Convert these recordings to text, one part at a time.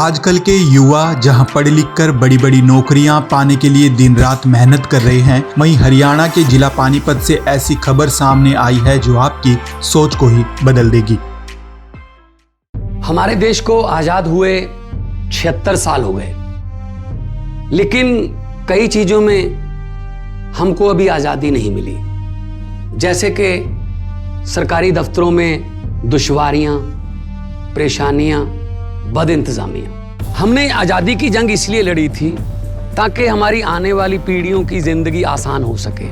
आजकल के युवा जहां पढ़ लिख कर बड़ी बड़ी नौकरियां पाने के लिए दिन रात मेहनत कर रहे हैं, वहीं हरियाणा के जिला पानीपत से ऐसी खबर सामने आई है जो आपकी सोच को ही बदल देगी। हमारे देश को आजाद हुए 76 साल हो गए, लेकिन कई चीजों में हमको अभी आजादी नहीं मिली। जैसे कि सरकारी दफ्तरों में दुश्वारियां, परेशानियां, बद इंतजामियां। हमने आजादी की जंग इसलिए लड़ी थी ताकि हमारी आने वाली पीढ़ियों की जिंदगी आसान हो सके,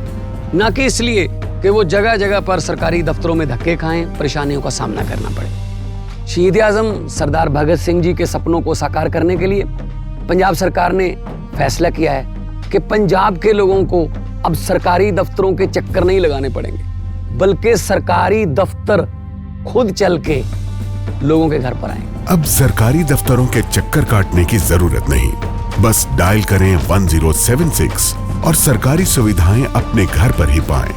ना कि इसलिए कि वो जगह जगह पर सरकारी दफ्तरों में धक्के खाएं, परेशानियों का सामना करना पड़े। शहीद आजम सरदार भगत सिंह जी के सपनों को साकार करने के लिए पंजाब सरकार ने फैसला किया है कि पंजाब के लोगों को अब सरकारी दफ्तरों के चक्कर नहीं लगाने पड़ेंगे, बल्कि सरकारी दफ्तर खुद चल के लोगों के घर पर आएंगे। अब सरकारी दफ्तरों के चक्कर काटने की जरूरत नहीं, बस डायल करें 1076 और सरकारी सुविधाएं अपने घर पर ही पाएं।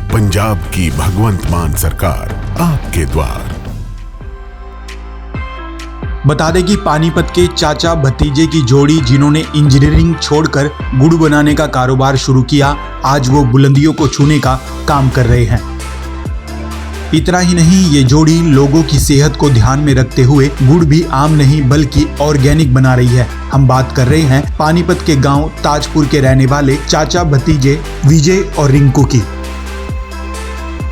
पंजाब की भगवंत मान सरकार आपके द्वार। बता दें कि पानीपत के चाचा भतीजे की जोड़ी जिन्होंने इंजीनियरिंग छोड़कर गुड़ बनाने का कारोबार शुरू किया, आज वो बुलंदियों को छूने का काम कर रहे हैं। इतना ही नहीं, ये जोड़ी लोगों की सेहत को ध्यान में रखते हुए गुड़ भी आम नहीं बल्कि ऑर्गेनिक बना रही है। हम बात कर रहे हैं पानीपत के गांव ताजपुर के रहने वाले चाचा भतीजे विजय और रिंकू की।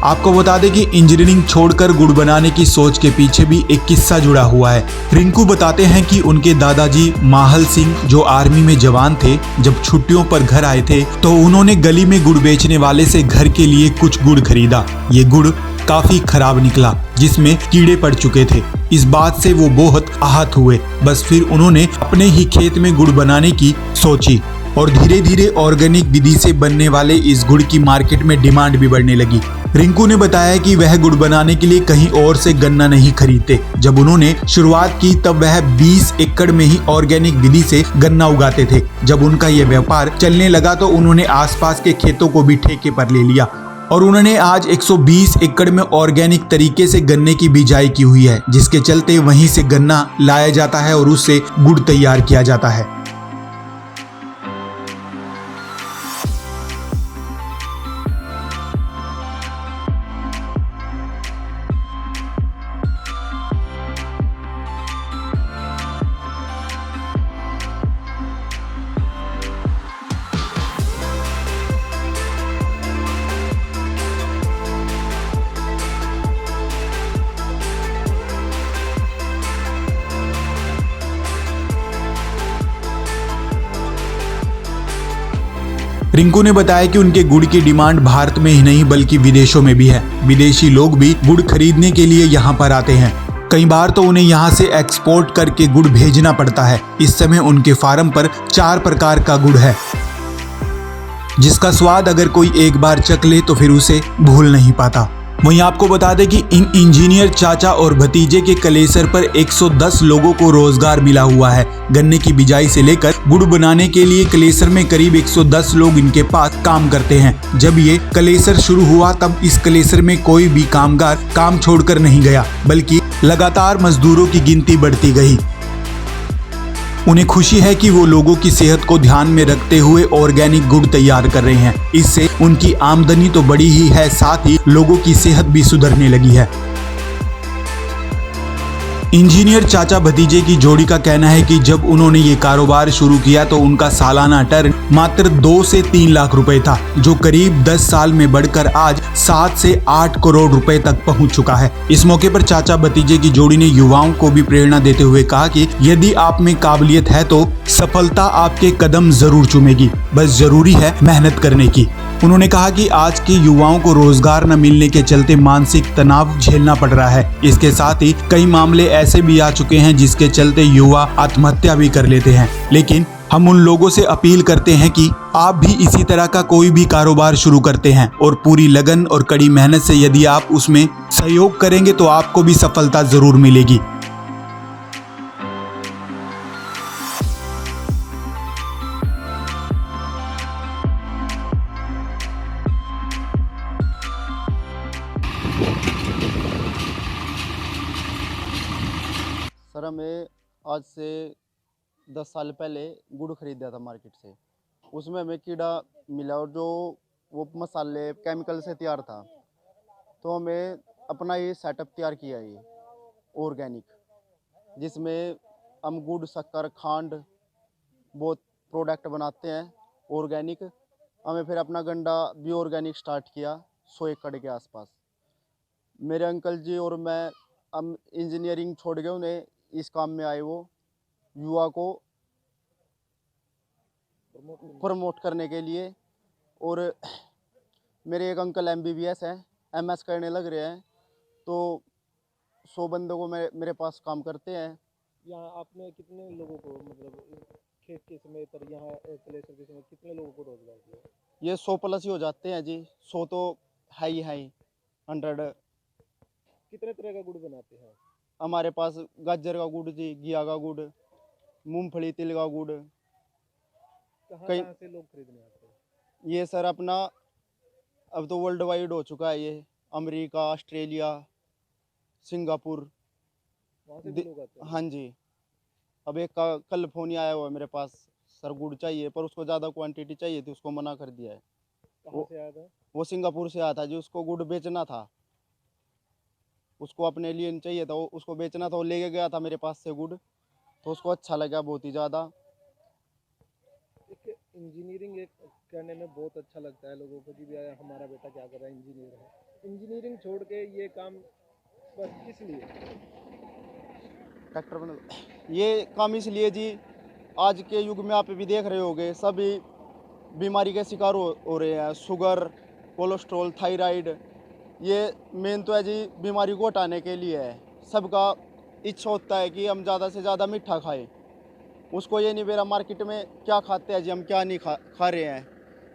आपको बता दें कि इंजीनियरिंग छोड़कर गुड़ बनाने की सोच के पीछे भी एक किस्सा जुड़ा हुआ है। रिंकू बताते हैं कि उनके दादाजी माहल सिंह जो आर्मी में जवान थे, जब छुट्टियों पर घर आए थे तो उन्होंने गली में गुड़ बेचने वाले से घर के लिए कुछ गुड़ खरीदा। ये गुड़ काफी खराब निकला, जिसमें कीड़े पड़ चुके थे। इस बात से वो बहुत आहत हुए। बस फिर उन्होंने अपने ही खेत में गुड़ बनाने की सोची और धीरे धीरे ऑर्गेनिक विधि से बनने वाले इस गुड़ की मार्केट में डिमांड भी बढ़ने लगी। रिंकू ने बताया कि वह गुड़ बनाने के लिए कहीं और से गन्ना नहीं खरीदते। जब उन्होंने शुरुआत की तब वह 20 एकड़ में ही ऑर्गेनिक विधि से गन्ना उगाते थे। जब उनका यह व्यापार चलने लगा तो उन्होंने आसपास के खेतों को भी ठेके पर ले लिया और उन्होंने आज 120 एकड़ में ऑर्गेनिक तरीके से गन्ने की बिजाई की हुई है, जिसके चलते वहीं से गन्ना लाया जाता है और उससे गुड़ तैयार किया जाता है। रिंकू ने बताया कि उनके गुड़ की डिमांड भारत में ही नहीं बल्कि विदेशों में भी है। विदेशी लोग भी गुड़ खरीदने के लिए यहाँ पर आते हैं। कई बार तो उन्हें यहाँ से एक्सपोर्ट करके गुड़ भेजना पड़ता है। इस समय उनके फार्म पर 4 प्रकार का गुड़ है, जिसका स्वाद अगर कोई एक बार चख ले तो फिर उसे भूल नहीं पाता। वहीं आपको बता दें कि इन इंजीनियर चाचा और भतीजे के कलेसर पर 110 लोगों को रोजगार मिला हुआ है। गन्ने की बिजाई से लेकर गुड़ बनाने के लिए कलेसर में करीब 110 लोग इनके पास काम करते हैं। जब ये कलेसर शुरू हुआ तब इस कलेसर में कोई भी कामगार काम छोड़कर नहीं गया, बल्कि लगातार मजदूरों की गिनती बढ़ती गई। उन्हें खुशी है कि वो लोगों की सेहत को ध्यान में रखते हुए ऑर्गेनिक गुड़ तैयार कर रहे हैं। इससे उनकी आमदनी तो बढ़ी ही है, साथ ही लोगों की सेहत भी सुधरने लगी है। इंजीनियर चाचा भतीजे की जोड़ी का कहना है कि जब उन्होंने ये कारोबार शुरू किया तो उनका सालाना टर्न मात्र 2 से 3 लाख रुपए था, जो करीब 10 साल में बढ़कर आज 7 से 8 करोड़ रुपए तक पहुंच चुका है। इस मौके पर चाचा भतीजे की जोड़ी ने युवाओं को भी प्रेरणा देते हुए कहा कि यदि आप में काबिलियत है तो सफलता आपके कदम जरूर चूमेगी, बस जरूरी है मेहनत करने की। उन्होंने कहा कि आज के युवाओं को रोजगार न मिलने के चलते मानसिक तनाव झेलना पड़ रहा है। इसके साथ ही कई मामले ऐसे भी आ चुके हैं जिसके चलते युवा आत्महत्या भी कर लेते हैं। लेकिन हम उन लोगों से अपील करते हैं कि आप भी इसी तरह का कोई भी कारोबार शुरू करते हैं और पूरी लगन और कड़ी मेहनत से यदि आप उसमें सहयोग करेंगे तो आपको भी सफलता जरूर मिलेगी। सर हमें आज से 10 साल पहले गुड़ खरीदा था मार्केट से। उसमें हमें कीड़ा मिला और जो वो मसाले केमिकल से तैयार था, तो हमें अपना ये सेटअप तैयार किया ये ऑर्गेनिक, जिसमें हम गुड़, शक्कर, खांड बहुत प्रोडक्ट बनाते हैं ऑर्गेनिक। हमें फिर अपना गंडा भी ऑर्गेनिक स्टार्ट किया 100 एकड़ के आसपास। मेरे अंकल जी और मैं हम इंजीनियरिंग छोड़ के उन्हें इस काम में आए, वो युवा को प्रमोट करने के लिए। और मेरे एक अंकल MBBS हैं, MS करने लग रहे हैं, तो 100 बंदों को मेरे पास काम करते हैं। यहाँ आपने कितने लोगों को मतलब खेत के समय पर यहाँ प्लेसर के समय कितने लोगों को रोजगार दिया? ये 100 प्लस ही हो जाते हैं जी, 100 तो है ही 100। कितने तरह का गुड़ बनाते हैं? हमारे पास गाजर का गुड़ जी, घिया का गुड़, मूंगफली, तिल का गुड़। कहाँ से लोग खरीदने आते हैं? ये सर अपना अब तो वर्ल्ड वाइड हो चुका है ये, अमेरिका, ऑस्ट्रेलिया, सिंगापुर, वहाँ से भी लोग आते हैं? हाँ जी। अब एक का कल फ़ोन ही आया हुआ है मेरे पास, सर गुड़ चाहिए, पर उसको ज़्यादा क्वांटिटी चाहिए थी, उसको मना कर दिया है। कहाँ से आया था? वो सिंगापुर से आया था जी, उसको गुड़ बेचना था, उसको अपने लिए नहीं चाहिए था, वो उसको बेचना था। वो लेके गया था मेरे पास से गुड़, तो उसको अच्छा लगा बहुत ही ज़्यादा। एक इंजीनियरिंग एक करने में बहुत अच्छा लगता है लोगों को कि भी हमारा बेटा क्या कर रहा है, इंजीनियर है। इंजीनियरिंग छोड़ के ये काम बस किस लिए? ट्रैक्टर बना ये काम इसलिए जी, आज के युग में आप भी देख रहे होंगे, सभी बीमारी के शिकार हो रहे हैं। शुगर, कोलेस्ट्रॉल, थायराइड, ये मेन तो है जी बीमारी को हटाने के लिए है। सबका इच्छा होता है कि हम ज़्यादा से ज़्यादा मीठा खाएं। उसको ये नहीं मेरा मार्केट में क्या खाते हैं जी, हम क्या नहीं खा रहे हैं।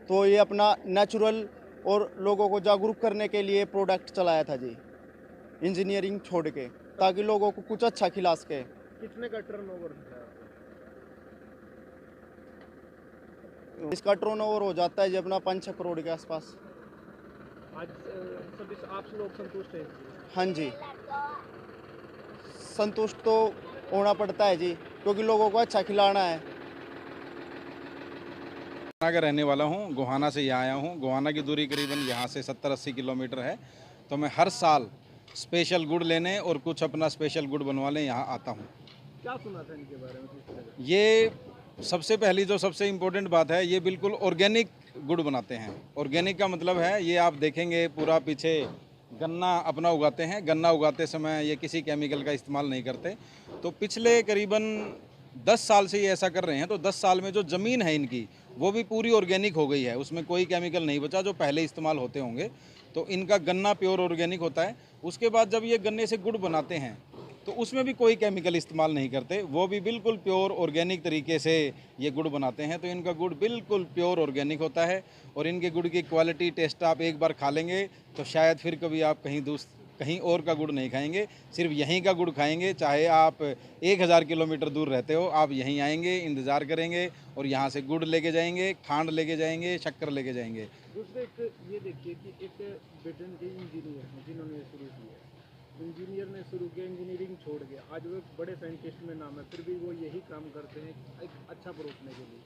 तो ये अपना नेचुरल और लोगों को जागरूक करने के लिए प्रोडक्ट चलाया था जी, इंजीनियरिंग छोड़ के, ताकि लोगों को कुछ अच्छा खिला सके। कितने का टर्नओवर है? इसका टर्नओवर हो जाता है जी अपना 5-6 करोड़ के आसपास। आज सभी आप लोग संतुष्ट हैं? हाँ जी, संतुष्ट तो होना पड़ता है जी, क्योंकि लोगों को अच्छा खिलाना है। गोहाना का रहने वाला हूँ, गोहाना से यहाँ आया हूँ। गोहाना की दूरी करीबन यहाँ से 70-80 किलोमीटर है। तो मैं हर साल स्पेशल गुड़ लेने और कुछ अपना स्पेशल गुड़ बनवाने यहाँ आता हूँ। क्या सुना था इनके बारे में? किस तरह का? ये सबसे पहली जो सबसे इम्पोर्टेंट बात है, ये बिल्कुल ऑर्गेनिक गुड़ बनाते हैं। ऑर्गेनिक का मतलब है, ये आप देखेंगे पूरा पीछे गन्ना अपना उगाते हैं। गन्ना उगाते समय ये किसी केमिकल का इस्तेमाल नहीं करते। तो पिछले करीबन 10 साल से ये ऐसा कर रहे हैं। तो 10 साल में जो ज़मीन है इनकी, वो भी पूरी ऑर्गेनिक हो गई है, उसमें कोई केमिकल नहीं बचा जो पहले इस्तेमाल होते होंगे। तो इनका गन्ना प्योर ऑर्गेनिक होता है। उसके बाद जब ये गन्ने से गुड़ बनाते हैं तो उसमें भी कोई केमिकल इस्तेमाल नहीं करते, वो भी बिल्कुल प्योर ऑर्गेनिक तरीके से ये गुड़ बनाते हैं। तो इनका गुड़ बिल्कुल प्योर ऑर्गेनिक होता है। और इनके गुड़ की क्वालिटी, टेस्ट आप एक बार खा लेंगे तो शायद फिर कभी आप कहीं और का गुड़ नहीं खाएंगे, सिर्फ यहीं का गुड़ खाएंगे। चाहे आप 1000 किलोमीटर दूर रहते हो, आप यहीं आएंगे, इंतज़ार करेंगे और यहाँ से गुड़ लेके जाएंगे, खांड लेके जाएंगे, शक्कर लेके जाएंगे। दूसरे एक ये देखिए कि एक ब्रिटेन के इंजीनियर हैं जिन्होंने शुरू किया, इंजीनियर ने शुरू किया, इंजीनियरिंग छोड़ के आज वो एक बड़े साइंटिस्ट में नाम है, फिर भी वो यही काम करते हैं एक अच्छा परोसने के लिए।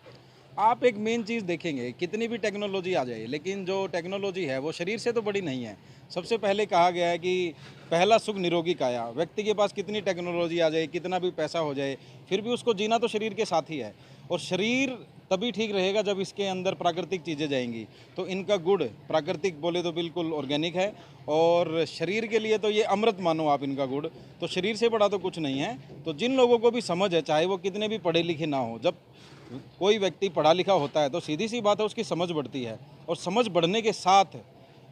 आप एक मेन चीज़ देखेंगे, कितनी भी टेक्नोलॉजी आ जाए, लेकिन जो टेक्नोलॉजी है वो शरीर से तो बड़ी नहीं है। सबसे पहले कहा गया है कि पहला सुख निरोगी काया। व्यक्ति के पास कितनी टेक्नोलॉजी आ जाए, कितना भी पैसा हो जाए, फिर भी उसको जीना तो शरीर के साथ ही है। और शरीर तभी ठीक रहेगा जब इसके अंदर प्राकृतिक चीज़ें जाएंगी। तो इनका गुड़ प्राकृतिक बोले तो बिल्कुल ऑर्गेनिक है। और शरीर के लिए तो ये अमृत मानो आप इनका गुड़, तो शरीर से बड़ा तो कुछ नहीं है। तो जिन लोगों को भी समझ है, चाहे वो कितने भी पढ़े लिखे ना हो, जब कोई व्यक्ति पढ़ा लिखा होता है तो सीधी सी बात है उसकी समझ बढ़ती है। और समझ बढ़ने के साथ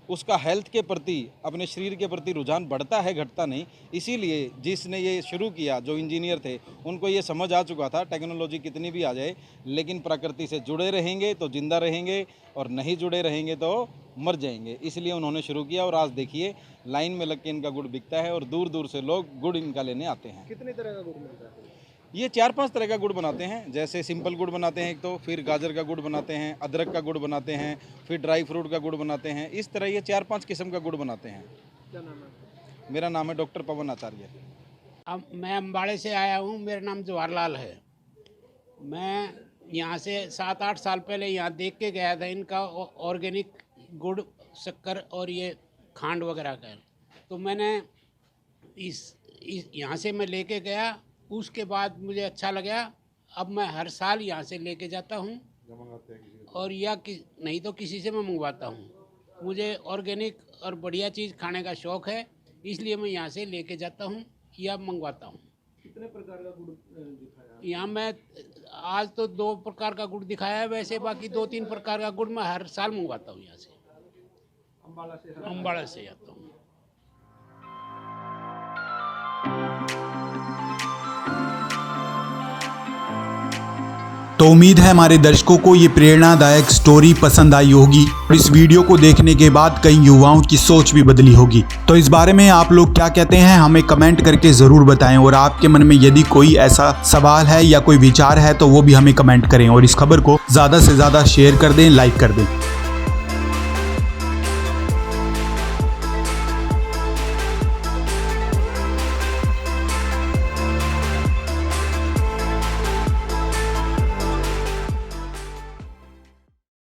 उसका हेल्थ के प्रति, अपने शरीर के प्रति रुझान बढ़ता है, घटता नहीं। इसीलिए जिसने ये शुरू किया, जो इंजीनियर थे, उनको ये समझ आ चुका था टेक्नोलॉजी कितनी भी आ जाए, लेकिन प्रकृति से जुड़े रहेंगे तो जिंदा रहेंगे और नहीं जुड़े रहेंगे तो मर जाएंगे। इसलिए उन्होंने शुरू किया। और आज देखिए लाइन में लग के इनका गुड़ बिकता है और दूर दूर से लोग गुड़ इनका लेने आते हैं। कितने तरह का गुड़ मिलता है? ये 4-5 तरह का गुड़ बनाते हैं। जैसे सिंपल गुड़ बनाते हैं एक, तो फिर गाजर का गुड़ बनाते हैं, अदरक का गुड़ बनाते हैं, फिर ड्राई फ्रूट का गुड़ बनाते हैं। इस तरह ये 4-5 किस्म का गुड़ बनाते हैं। क्या नाम है? मेरा नाम है डॉक्टर पवन आचार्य। अब मैं अम्बाड़े से आया हूँ, मेरा नाम जवाहरलाल है। मैं यहाँ से 7-8 साल पहले यहाँ देख के गया था इनका ऑर्गेनिक गुड़, शक्कर और ये खांड वगैरह का। तो मैंने इस यहाँ से मैं लेके गया, उसके बाद मुझे अच्छा लगा। अब मैं हर साल यहाँ से लेके जाता हूँ और या नहीं तो किसी से मैं मंगवाता हूँ। मुझे ऑर्गेनिक और बढ़िया चीज़ खाने का शौक़ है, इसलिए मैं यहाँ से लेके जाता हूँ या मंगवाता हूँ। कितने प्रकार का गुड़ दिखाया? यहाँ मैं आज तो 2 प्रकार का गुड़ दिखाया है, वैसे बाकी 2-3 प्रकार का गुड़ मैं हर साल मंगवाता हूँ यहाँ से। अम्बाड़ा से आता हूँ। तो उम्मीद है हमारे दर्शकों को ये प्रेरणादायक स्टोरी पसंद आई होगी और इस वीडियो को देखने के बाद कई युवाओं की सोच भी बदली होगी। तो इस बारे में आप लोग क्या कहते हैं हमें कमेंट करके ज़रूर बताएं, और आपके मन में यदि कोई ऐसा सवाल है या कोई विचार है तो वो भी हमें कमेंट करें, और इस खबर को ज़्यादा से ज़्यादा शेयर कर दें, लाइक कर दें।